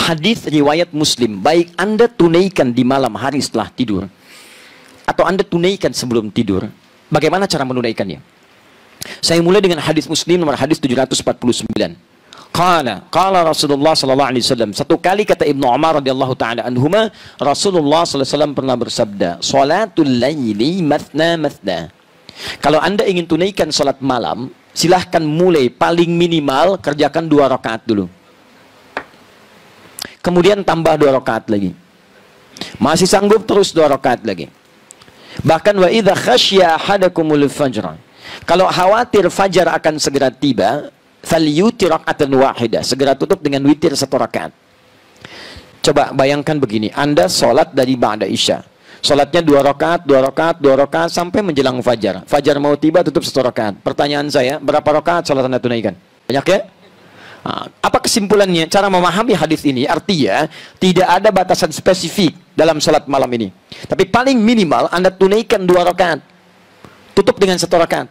hadis riwayat Muslim, baik Anda tunaikan di malam hari setelah tidur atau Anda tunaikan sebelum tidur, bagaimana cara menunaikannya? Saya mulai dengan hadis Muslim nomor hadis 749. Qala Rasulullah sallallahu alaihi wasallam. Satu kali kata Ibnu Umar radhiyallahu taala anhuma, Rasulullah sallallahu alaihi wasallam pernah bersabda, "Shalatul laili mathna mathna." Kalau Anda ingin tunaikan salat malam, silahkan mulai paling minimal kerjakan 2 rakaat dulu. Kemudian tambah 2 rakaat lagi. Masih sanggup terus 2 rakaat lagi. Bahkan wa idza khasya ahadakumul fajr. Kalau khawatir fajar akan segera tiba, falyutir raka'atan wahidah, segera tutup dengan witir 1 rakaat. Coba bayangkan begini, Anda sholat dari ba'da isya, sholatnya 2 rakaat, 2 rakaat, 2 rakaat sampai menjelang fajar. Fajar mau tiba, tutup 1 rakaat. Pertanyaan saya, berapa rakaat sholat Anda tunaikan? Banyak ya? Apa kesimpulannya? Cara memahami hadis ini artinya tidak ada batasan spesifik dalam sholat malam ini, tapi paling minimal Anda tunaikan 2 rakaat, tutup dengan 1 rakaat.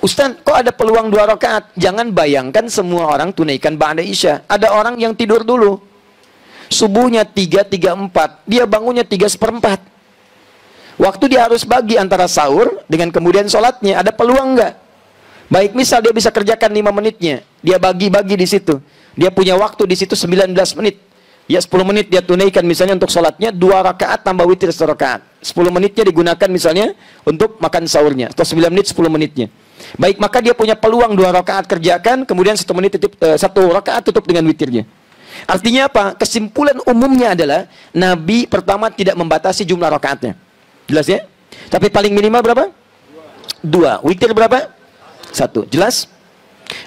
Ustaz, kok ada peluang 2 rakaat? Jangan bayangkan semua orang tunaikan ba'da isya. Ada orang yang tidur dulu, subuhnya 3:34, dia bangunnya 3:4. Waktu dia harus bagi antara sahur dengan kemudian sholatnya, ada peluang nggak? Baik, misal dia bisa kerjakan 5 menitnya, dia bagi-bagi di situ. Dia punya waktu di situ 19 menit. Ya 10 menit dia tunaikan misalnya untuk sholatnya, 2 rakaat tambah witir 1 rakaat. 10 menitnya digunakan misalnya untuk makan sahurnya, atau 9 menit 10 menitnya. Baik, maka dia punya peluang 2 rakaat kerjakan, kemudian 1 menit 1 rakaat tutup dengan witirnya. Artinya apa? Kesimpulan umumnya adalah Nabi pertama tidak membatasi jumlah rakaatnya. Jelas ya? Tapi paling minimal berapa? 2. Witir berapa? 1. Jelas?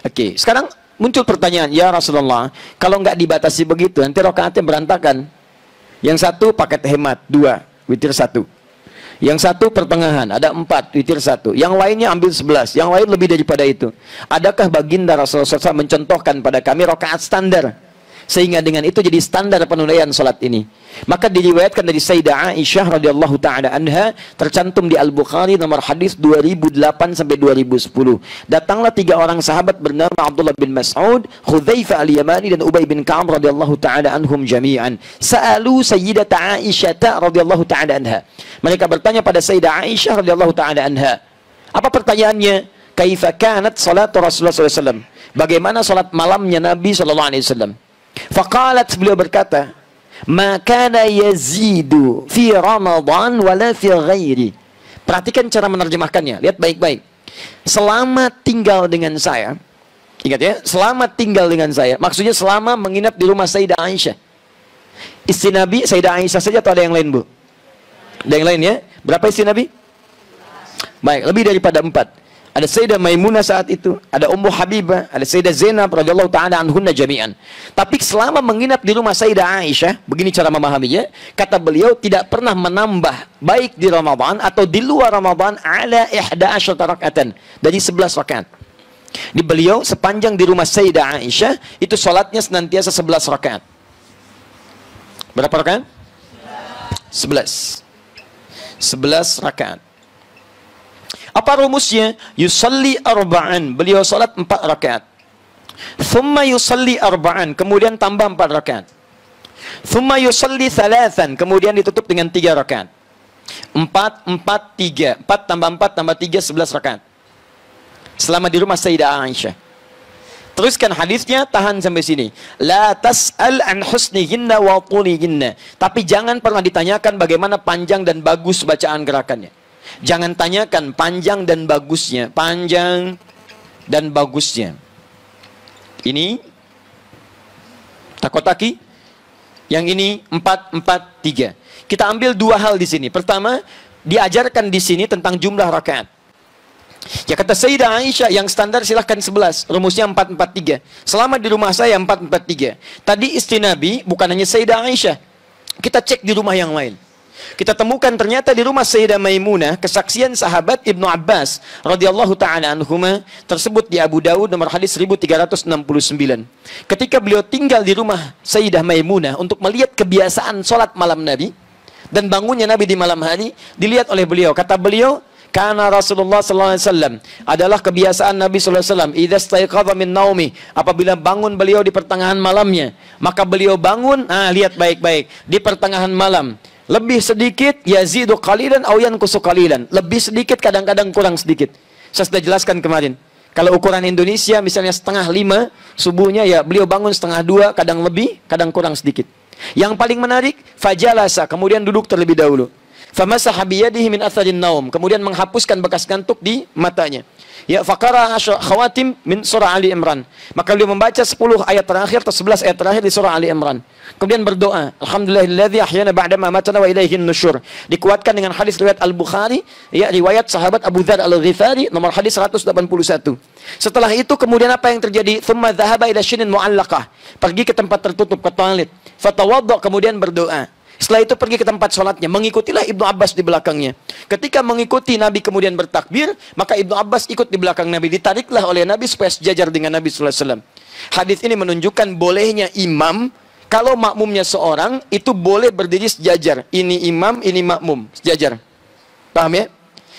Oke, sekarang muncul pertanyaan, ya Rasulullah, kalau nggak dibatasi begitu, nanti rakaatnya berantakan. Yang 1 paket hemat, 2, witir 1. Yang 1 pertengahan, ada 4, witir 1. Yang lainnya ambil 11, yang lain lebih daripada itu. Adakah baginda Rasulullah SAW mencontohkan pada kami rakaat standar, sehingga dengan itu jadi standar penunaian salat ini? Maka diriwayatkan dari Sayyidah Aisyah radhiyallahu taala anha, tercantum di Al-Bukhari nomor hadis 2008 sampai 2010. Datanglah 3 orang sahabat bernama Abdullah bin Mas'ud, Hudzaifah al-Yamani dan Ubay bin Ka'ab radhiyallahu taala anhum jami'an. Sa'alu Sayyidah Aisyah radhiyallahu taala anha. Mereka bertanya pada Sayyidah Aisyah radhiyallahu taala anha. Apa pertanyaannya? Kaifa kanat salat Rasulullah sallallahu alaihi wasallam? Bagaimana salat malamnya Nabi sallallahu alaihi wasallam? Faqalat, beliau berkata, ma kana yazidu fi Ramadan wala fi ghairi. Perhatikan cara menerjemahkannya, lihat baik-baik. Selama tinggal dengan saya, ingat ya, selama tinggal dengan saya, maksudnya selama menginap di rumah Sayyidah Aisyah. Istri Nabi Sayyidah Aisyah saja atau ada yang lain, Bu? Ada yang lain ya? Berapa istri Nabi? Baik, lebih daripada 4. Ada Sayyidah Maimunah saat itu, ada Ummu Habibah, ada Sayyidah Zainab radhiyallahu taala anhunna jami'an. Tapi selama menginap di rumah Sayyidah Aisyah, begini cara memahaminya, kata beliau tidak pernah menambah baik di Ramadan atau di luar Ramadan ala 11 rakaatan, dari 11 rakaat. Di beliau sepanjang di rumah Sayyidah Aisyah itu salatnya senantiasa 11 rakaat. Berapa rakaat? 11. 11 rakaat. Apa rumusnya? Yusalli arba'an. Beliau salat 4 rakaat. Thumma yusalli arba'an. Kemudian tambah 4 rakaat. Thumma yusalli thalathan. Kemudian ditutup dengan 3 rakaat. 4, 4, 3. 4 tambah 4 tambah 3, 11 rakaat. Selama di rumah Sayyidah Aisyah. Teruskan hadisnya, tahan sampai sini. La tas'al an husnihinna wa tulihinna. Tapi jangan pernah ditanyakan bagaimana panjang dan bagus bacaan gerakannya. Jangan tanyakan panjang dan bagusnya. Panjang dan bagusnya. Ini takotaki. Yang ini 4, 4, 3. Kita ambil 2 hal di sini. Pertama, diajarkan di sini tentang jumlah rakaat. Ya kata Sayyidah Aisyah, yang standar silahkan 11. Rumusnya 4, 4, 3. Selama di rumah saya 4, 4, 3. Tadi istri Nabi bukan hanya Sayyidah Aisyah. Kita cek di rumah yang lain. Kita temukan ternyata di rumah Sayyidah Maimunah, kesaksian sahabat Ibnu Abbas radhiyallahu taala anhuma tersebut di Abu Dawud nomor hadis 1369. Ketika beliau tinggal di rumah Sayyidah Maimunah untuk melihat kebiasaan sholat malam Nabi dan bangunnya Nabi di malam hari, dilihat oleh beliau. Kata beliau, Karena Rasulullah sallallahu alaihi wasallam adalah kebiasaan Nabi sallallahu alaihi wasallam, idza staiqadha min naumi, apabila bangun beliau di pertengahan malamnya, maka beliau bangun, lihat baik-baik, di pertengahan malam. Lebih sedikit yazidu qalilan aw yanqusu qalilan. Lebih sedikit, kadang-kadang kurang sedikit. Saya sudah jelaskan kemarin. Kalau ukuran Indonesia misalnya 4:30 subuhnya, ya beliau bangun 1:30, kadang lebih, kadang kurang sedikit. Yang paling menarik, fajalasa, kemudian duduk terlebih dahulu. Famasaha biyadihi min atharin naum, kemudian menghapuskan bekas ngantuk di matanya. Ya, faqara khawatim min surah Ali Imran. Maka beliau membaca 10 ayat terakhir atau 11 ayat terakhir di surah Ali Imran. Kemudian berdoa, alhamdulillahilladzi ahyana ba'da ma matana wa ilaihin nusyur. Dikuatkan dengan hadis riwayat Al-Bukhari, ya, riwayat sahabat Abu Dzar Al-Ghifari, nomor hadis 181. Setelah itu kemudian apa yang terjadi? Tsumma dzahaba ila shinin mu'allaqah. Pergi ke tempat tertutup, ke toilet. Fatawadda, kemudian berdoa. Setelah itu pergi ke tempat sholatnya. Mengikutilah Ibnu Abbas di belakangnya. Ketika mengikuti Nabi kemudian bertakbir, maka Ibnu Abbas ikut di belakang Nabi. Ditariklah oleh Nabi supaya sejajar dengan Nabi sallallahu alaihi wasallam. Hadis ini menunjukkan bolehnya imam, kalau makmumnya seorang, itu boleh berdiri sejajar. Ini imam, ini makmum, sejajar. Paham ya?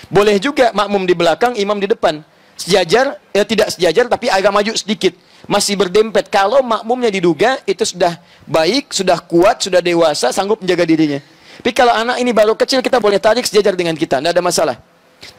Boleh juga makmum di belakang, imam di depan. Sejajar, ya tidak sejajar, tapi agak maju sedikit. Masih berdempet. Kalau makmumnya diduga itu sudah baik, sudah kuat, sudah dewasa, sanggup menjaga dirinya. Tapi kalau anak ini baru kecil, kita boleh tarik sejajar dengan kita, tidak ada masalah.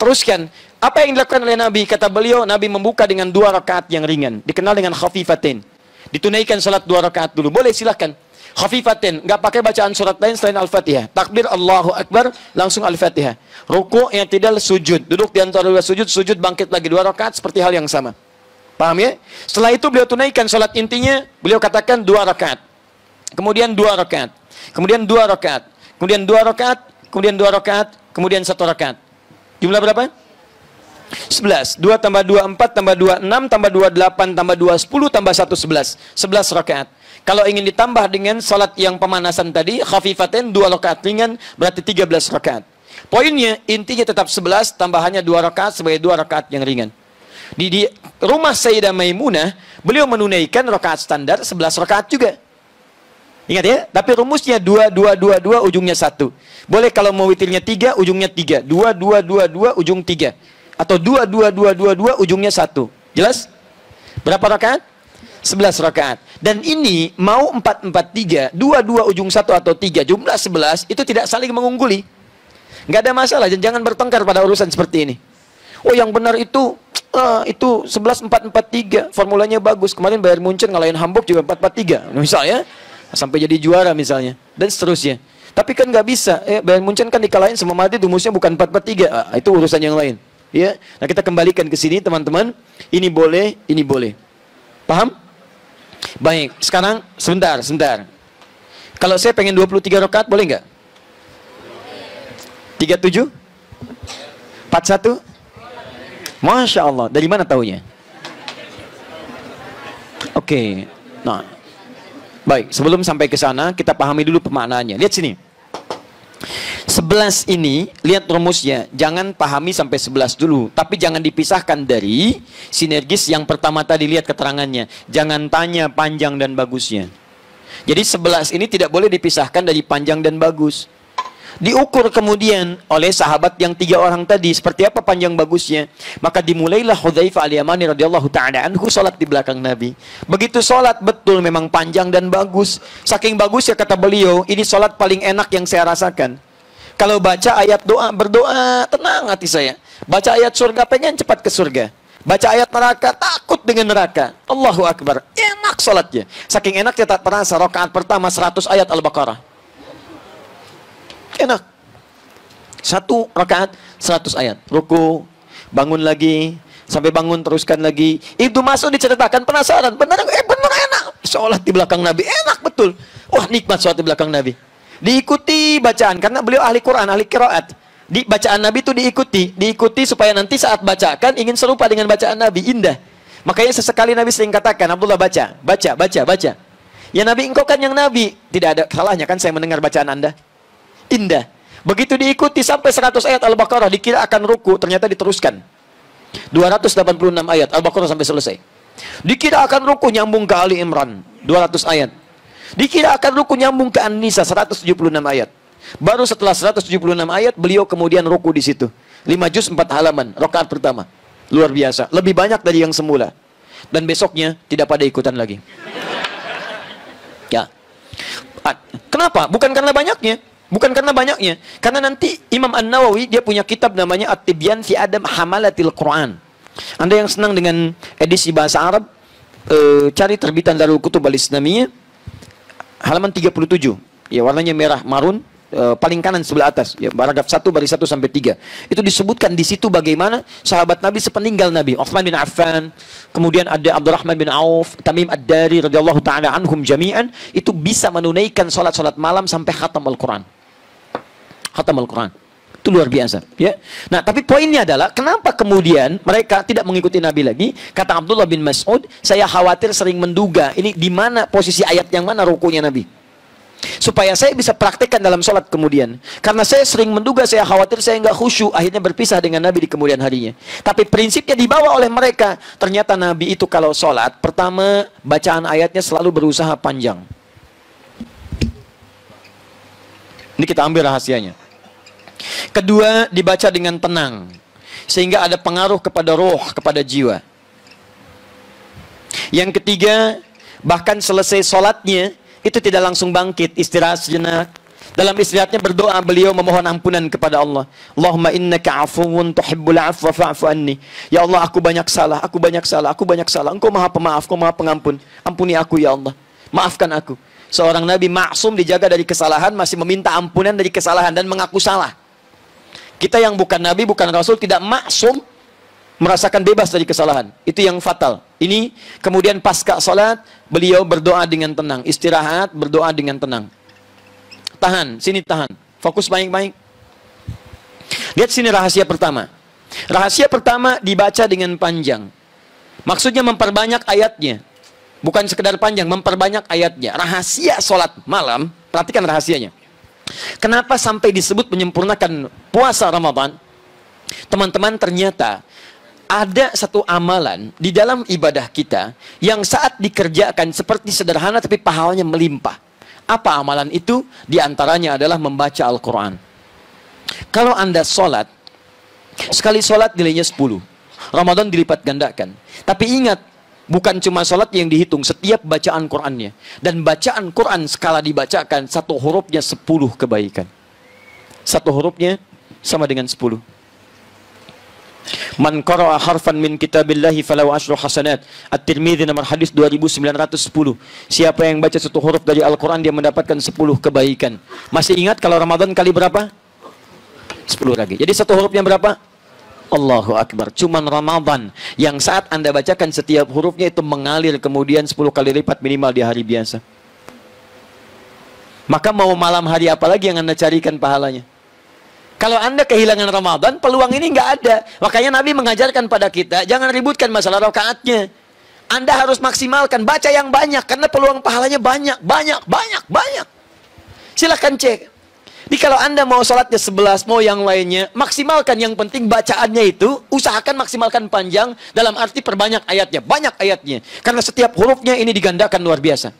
Teruskan. Apa yang dilakukan oleh Nabi? Kata beliau, Nabi membuka dengan 2 rakaat yang ringan, dikenal dengan khafifatain. Ditunaikan salat 2 rakaat dulu. Boleh, silahkan. Khafifatain, nggak pakai bacaan surat lain selain Al-Fatihah. Takbir Allahu Akbar, langsung Al-Fatihah. Ruku yang tidak sujud, duduk di antara 2 sujud, sujud bangkit lagi 2 rakaat, seperti hal yang sama. Paham ya? Setelah itu beliau tunaikan salat intinya, beliau katakan 2 rakaat. Kemudian 2 rakaat. Kemudian 2 rakaat. Kemudian 2 rakaat, kemudian 2 rakaat, kemudian 1 rakaat. Jumlah berapa? 11. 2 tambah 2 4 tambah 2 6 tambah 2 8 tambah 2 10 tambah 1 11. 11 rakaat. Kalau ingin ditambah dengan salat yang pemanasan tadi, khafifatain 2 rakaat ringan, berarti 13 rakaat. Poinnya, intinya tetap 11, tambahannya 2 rakaat sebagai 2 rakaat yang ringan. Di rumah Sayyidah Maimunah, beliau menunaikan rakaat standar 11 rakaat juga. Ingat ya, tapi rumusnya 2 2 2 2 ujungnya 1. Boleh kalau mau witirnya 3 ujungnya 3. 2 2 2 2 ujung 3. Atau 2 2 2 2 2 ujungnya 1. Jelas? Berapa rakaat? 11 rakaat. Dan ini mau 4 4 3, 2 2 ujung 1 atau 3, jumlah 11 itu tidak saling mengungguli. Enggak ada masalah, jangan bertengkar pada urusan seperti ini. Oh, yang benar itu 11 4 4 3, formulanya bagus. Kemarin Bayern Munchen ngalahin Hamburg juga 4 4 3 misalnya, sampai jadi juara misalnya, dan seterusnya. Tapi kan nggak bisa, Bayern Munchen kan dikalahin sama Madrid, rumusnya bukan 4 4 3, itu urusan yang lain. Ya, nah kita kembalikan ke sini teman-teman. Ini boleh, ini boleh. Paham? Baik, sekarang sebentar. Kalau saya pengen 23 rakaat boleh nggak? 37? 41? Masya Allah, dari mana taunya? Oke, nah, baik. Sebelum sampai ke sana, kita pahami dulu pemaknaannya. Lihat sini. 11 ini, lihat rumusnya. Jangan pahami sampai 11 dulu, tapi jangan dipisahkan dari sinergis yang pertama tadi. Lihat keterangannya. Jangan tanya panjang dan bagusnya. Jadi 11 ini tidak boleh dipisahkan dari panjang dan bagus. Diukur kemudian oleh sahabat yang 3 orang tadi, seperti apa panjang bagusnya. Maka dimulailah Hudzaifah al-Yamani radhiyallahu ta'ala anhu salat di belakang Nabi. Begitu salat betul memang panjang dan bagus. Saking bagusnya kata beliau, ini salat paling enak yang saya rasakan. Kalau baca ayat doa, berdoa, tenang hati saya. Baca ayat surga, pengen cepat ke surga. Baca ayat neraka, takut dengan neraka. Allahu Akbar, enak salatnya. Saking enaknya tak terasa rakaat pertama 100 ayat Al-Baqarah. Enak. 1 rakaat 100 ayat. Ruku, bangun lagi, sampai bangun teruskan lagi. Itu masuk diceritakan, penasaran, benar enak. Sholat di belakang Nabi, enak betul. Wah, nikmat sholat di belakang Nabi. Diikuti bacaan, karena beliau ahli Quran, ahli qiraat. Di bacaan Nabi itu diikuti supaya nanti saat bacakan ingin serupa dengan bacaan Nabi, indah. Makanya sesekali Nabi sering katakan, Abdullah baca. Ya Nabi, engkau kan yang Nabi. Tidak ada salahnya kan saya mendengar bacaan Anda. Indah. Begitu diikuti sampai 100 ayat Al-Baqarah, dikira akan ruku, ternyata diteruskan. 286 ayat Al-Baqarah sampai selesai. Dikira akan ruku, nyambung ke Ali Imran 200 ayat. Dikira akan ruku, nyambung ke An-Nisa 176 ayat. Baru setelah 176 ayat beliau kemudian ruku di situ. 5 juz 4 halaman, rakaat pertama. Luar biasa, lebih banyak dari yang semula. Dan besoknya tidak pada ikutan lagi. Ya. Kenapa? Bukan karena banyaknya. Bukan karena banyaknya. Karena nanti Imam An-Nawawi dia punya kitab namanya At-Tibyan fi Adab Hamalatil Quran. Anda yang senang dengan edisi bahasa Arab, cari terbitan Darul Kutub Al-Islamiyah halaman 37. Ya, warnanya merah marun, paling kanan sebelah atas, ya, paragraf 1 baris 1 sampai 3. Itu disebutkan di situ bagaimana sahabat Nabi sepeninggal Nabi, Utsman bin Affan, kemudian ada Abdurrahman bin Auf, Tamim Ad-Dari radhiyallahu taala anhum jami'an, itu bisa menunaikan salat malam sampai khatam Al-Qur'an. Khatam Al-Quran. Itu luar biasa. Ya. Nah, tapi poinnya adalah, kenapa kemudian mereka tidak mengikuti Nabi lagi? Kata Abdullah bin Mas'ud, saya khawatir sering menduga, ini di mana posisi ayat yang mana rukunya Nabi. Supaya saya bisa praktekkan dalam sholat kemudian. Karena saya sering menduga, saya khawatir saya nggak khusyuk, akhirnya berpisah dengan Nabi di kemudian harinya. Tapi prinsipnya dibawa oleh mereka. Ternyata Nabi itu kalau sholat, pertama, bacaan ayatnya selalu berusaha panjang. Ini kita ambil rahasianya. Kedua, dibaca dengan tenang, sehingga ada pengaruh kepada roh, kepada jiwa. Yang ketiga, bahkan selesai sholatnya, itu tidak langsung bangkit, istirahat sejenak. Dalam istirahatnya berdoa, beliau memohon ampunan kepada Allah. Allahumma innaka afuwun tuhibbul afwa fa'fu anni. Ya Allah, aku banyak salah, aku banyak salah, aku banyak salah. Engkau maha pemaaf, Engkau maha pengampun. Ampuni aku ya Allah, maafkan aku. Seorang Nabi maksum, dijaga dari kesalahan, masih meminta ampunan dari kesalahan dan mengaku salah. Kita yang bukan Nabi, bukan Rasul, tidak maksum, merasakan bebas dari kesalahan. Itu yang fatal. Ini kemudian pasca salat, beliau berdoa dengan tenang. Istirahat, berdoa dengan tenang. Tahan, sini tahan. Fokus baik-baik. Lihat sini rahasia pertama. Rahasia pertama dibaca dengan panjang. Maksudnya memperbanyak ayatnya. Bukan sekedar panjang, memperbanyak ayatnya. Rahasia sholat malam, perhatikan rahasianya. Kenapa sampai disebut menyempurnakan puasa Ramadan? Teman-teman, ternyata ada satu amalan di dalam ibadah kita yang saat dikerjakan seperti sederhana tapi pahalanya melimpah. Apa amalan itu? Di antaranya adalah membaca Al-Quran. Kalau Anda sholat, sekali sholat nilainya 10. Ramadan dilipat gandakan. Tapi ingat, bukan cuma sholat yang dihitung, setiap bacaan Qur'annya. Dan bacaan Qur'an skala dibacakan, satu hurufnya 10 kebaikan. Satu hurufnya sama dengan 10. Man qara'a harfan min kitabillahi falahu asyru hasanat. At-Tirmidzi nomor hadis 2910. Siapa yang baca satu huruf dari Al-Quran, dia mendapatkan 10 kebaikan. Masih ingat kalau Ramadan kali berapa? 10 lagi. Jadi satu hurufnya berapa? Allahu Akbar. Cuman Ramadan yang saat Anda bacakan setiap hurufnya itu mengalir kemudian 10 kali lipat minimal di hari biasa. Maka mau malam hari apa lagi yang Anda carikan pahalanya? Kalau Anda kehilangan Ramadan, peluang ini nggak ada. Makanya Nabi mengajarkan pada kita, jangan ributkan masalah rakaatnya. Anda harus maksimalkan, baca yang banyak, karena peluang pahalanya banyak. Silahkan cek. Jadi kalau Anda mau sholatnya 11, mau yang lainnya, maksimalkan. Yang penting bacaannya itu, usahakan maksimalkan panjang, dalam arti perbanyak ayatnya, banyak ayatnya. Karena setiap hurufnya ini digandakan luar biasa.